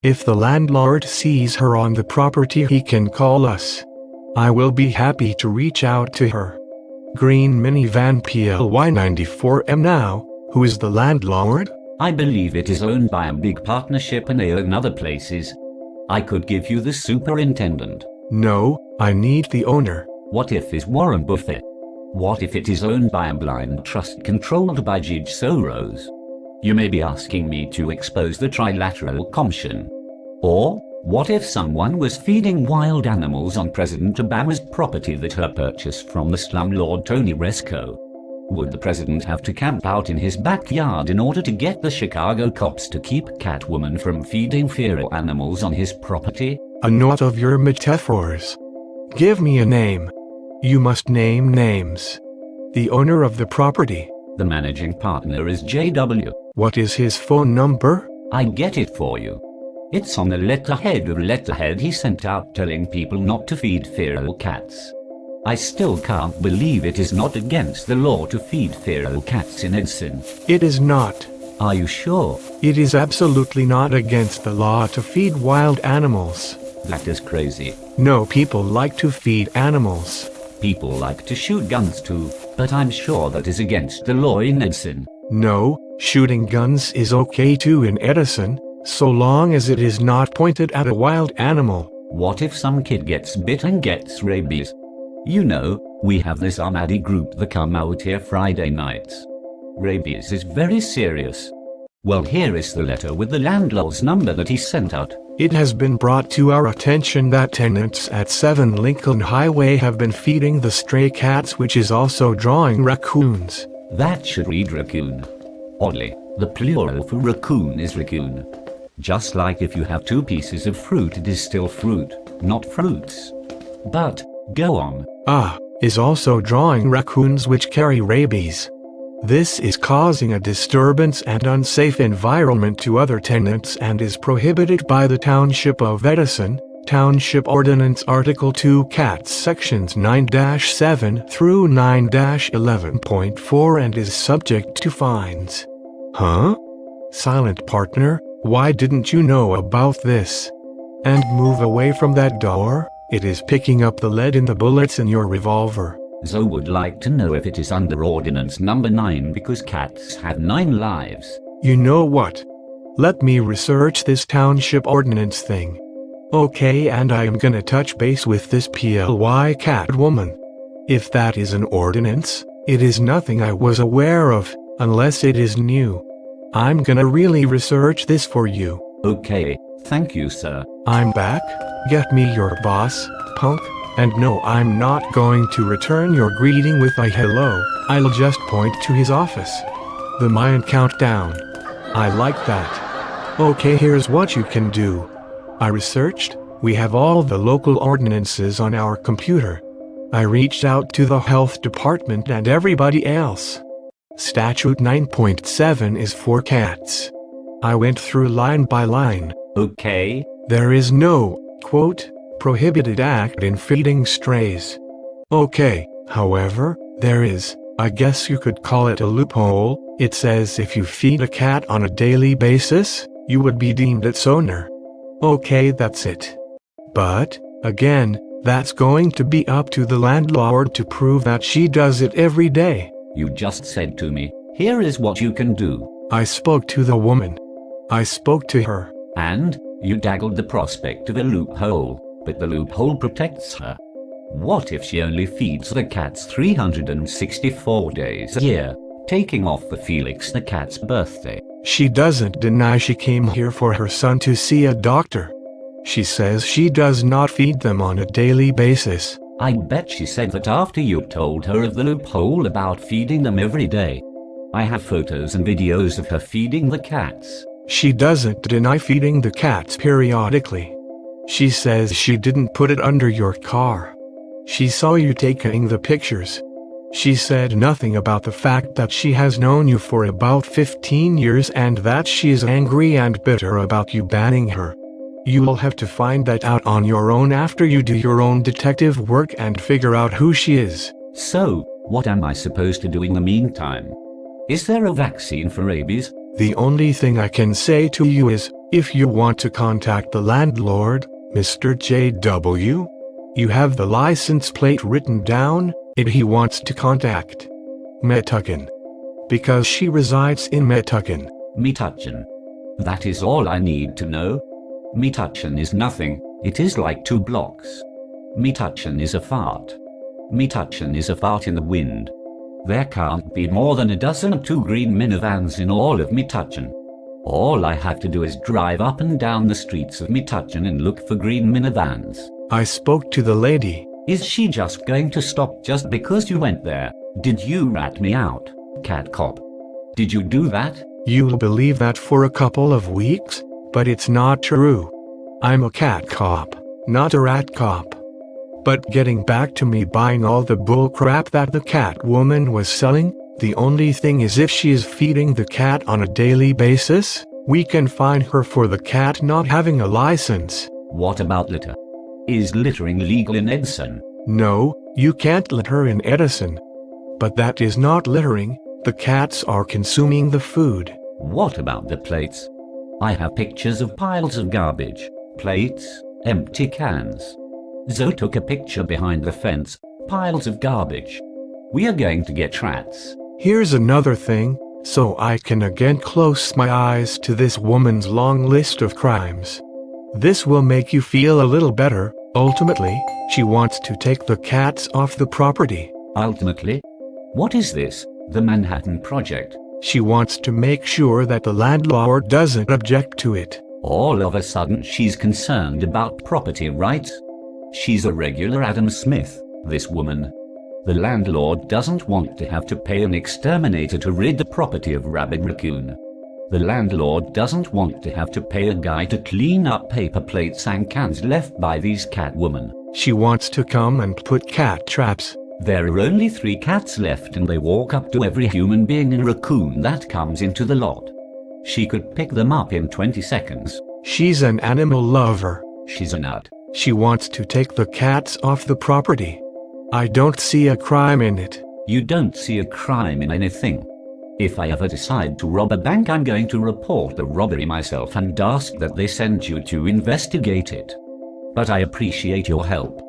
If the landlord sees her on the property, he can call us. I will be happy to reach out to her. Green minivan PLY 94M now. Who is the landlord? I believe it is owned by a big partnership and they own other places. I could give you the superintendent. No, I need the owner. What if it's Warren Buffett? What if it is owned by a blind trust controlled by George Soros? You may be asking me to expose the Trilateral Commission. Or, what if someone was feeding wild animals on President Obama's property that her purchased from the slumlord Tony Resco? Would the president have to camp out in his backyard in order to get the Chicago cops to keep Catwoman from feeding feral animals on his property? A note of your metaphors. Give me a name. You must name names. The owner of the property. The managing partner is JW. What is his phone number? I get it for you. It's on the letterhead he sent out telling people not to feed feral cats. I still can't believe it is not against the law to feed feral cats in Edson. It is not. Are you sure? It is absolutely not against the law to feed wild animals. That is crazy. No, people like to feed animals. People like to shoot guns too, but I'm sure that is against the law in Edson. No, shooting guns is okay too in Edison, so long as it is not pointed at a wild animal. What if some kid gets bit and gets rabies? You know, we have this Ahmadi group that come out here Friday nights. Rabies is very serious. Well, here is the letter with the landlord's number that he sent out. It has been brought to our attention that tenants at 7 Lincoln Highway have been feeding the stray cats, which is also drawing raccoons. That should read raccoon. Oddly, the plural for raccoon is raccoon. Just like if you have two pieces of fruit, it is still fruit, not fruits. But, go on. Is also drawing raccoons which carry rabies. This is causing a disturbance and unsafe environment to other tenants and is prohibited by the Township of Edison, Township Ordinance Article 2 Cats Sections 9-7 through 9-11.4 and is subject to fines. Huh? Silent partner, why didn't you know about this? And move away from that door, it is picking up the lead in the bullets in your revolver. Zoe would like to know if it is under Ordinance number 9 because cats have 9 lives. You know what? Let me research this township ordinance thing. Okay, and I am gonna touch base with this PLY Catwoman. If that is an ordinance, it is nothing I was aware of, unless it is new. I'm gonna really research this for you. Okay, thank you, sir. I'm back. Get me your boss, punk. And no, I'm not going to return your greeting with a hello. I'll just point to his office. The Mayan countdown. I like that. Okay, here's what you can do. I researched. We have all the local ordinances on our computer. I reached out to the health department and everybody else. Statute 9.7 is for cats. I went through line by line. Okay. There is no, quote, prohibited act in feeding strays. Okay, however, there is, I guess you could call it a loophole. It says if you feed a cat on a daily basis, you would be deemed its owner. Okay, that's it. But, again, that's going to be up to the landlord to prove that she does it every day. You just said to me, here is what you can do. I spoke to the woman. I spoke to her. And, you daggled the prospect of a loophole. But the loophole protects her. What if she only feeds the cats 364 days a year, taking off for Felix the cat's birthday? She doesn't deny she came here for her son to see a doctor. She says she does not feed them on a daily basis. I bet she said that after you told her of the loophole about feeding them every day. I have photos and videos of her feeding the cats. She doesn't deny feeding the cats periodically. She says she didn't put it under your car. She saw you taking the pictures. She said nothing about the fact that she has known you for about 15 years and that she is angry and bitter about you banning her. You will have to find that out on your own after you do your own detective work and figure out who she is. So, what am I supposed to do in the meantime? Is there a vaccine for rabies? The only thing I can say to you is, If you want to contact the landlord, Mr. JW, you have the license plate written down, he wants to contact Metuchen. Because she resides in Metuchen. Metuchen. That is all I need to know. Metuchen is nothing, it is like 2 blocks. Metuchen is a fart. Metuchen is a fart in the wind. There can't be more than a dozen or 2 green minivans in all of Metuchen. All I have to do is drive up and down the streets of Metuchen and look for green minivans. I spoke to the lady. Is she just going to stop just because you went there? Did you rat me out, cat cop? Did you do that? You'll believe that for a couple of weeks, but it's not true. I'm a cat cop, not a rat cop. But getting back to me buying all the bull crap that the cat woman was selling, the only thing is if she is feeding the cat on a daily basis, we can fine her for the cat not having a license. What about litter? Is littering legal in Edison? No, you can't litter in Edison. But that is not littering, the cats are consuming the food. What about the plates? I have pictures of piles of garbage, plates, empty cans. Zoe took a picture behind the fence, piles of garbage. We are going to get rats. Here's another thing, so I can again close my eyes to this woman's long list of crimes. This will make you feel a little better. Ultimately, she wants to take the cats off the property. Ultimately? What is this, the Manhattan Project? She wants to make sure that the landlord doesn't object to it. All of a sudden she's concerned about property rights? She's a regular Adam Smith, this woman. The landlord doesn't want to have to pay an exterminator to rid the property of rabid raccoon. The landlord doesn't want to have to pay a guy to clean up paper plates and cans left by these cat women. She wants to come and put cat traps. There are only 3 cats left and they walk up to every human being and raccoon that comes into the lot. She could pick them up in 20 seconds. She's an animal lover. She's a nut. She wants to take the cats off the property. I don't see a crime in it. You don't see a crime in anything. If I ever decide to rob a bank, I'm going to report the robbery myself and ask that they send you to investigate it. But I appreciate your help.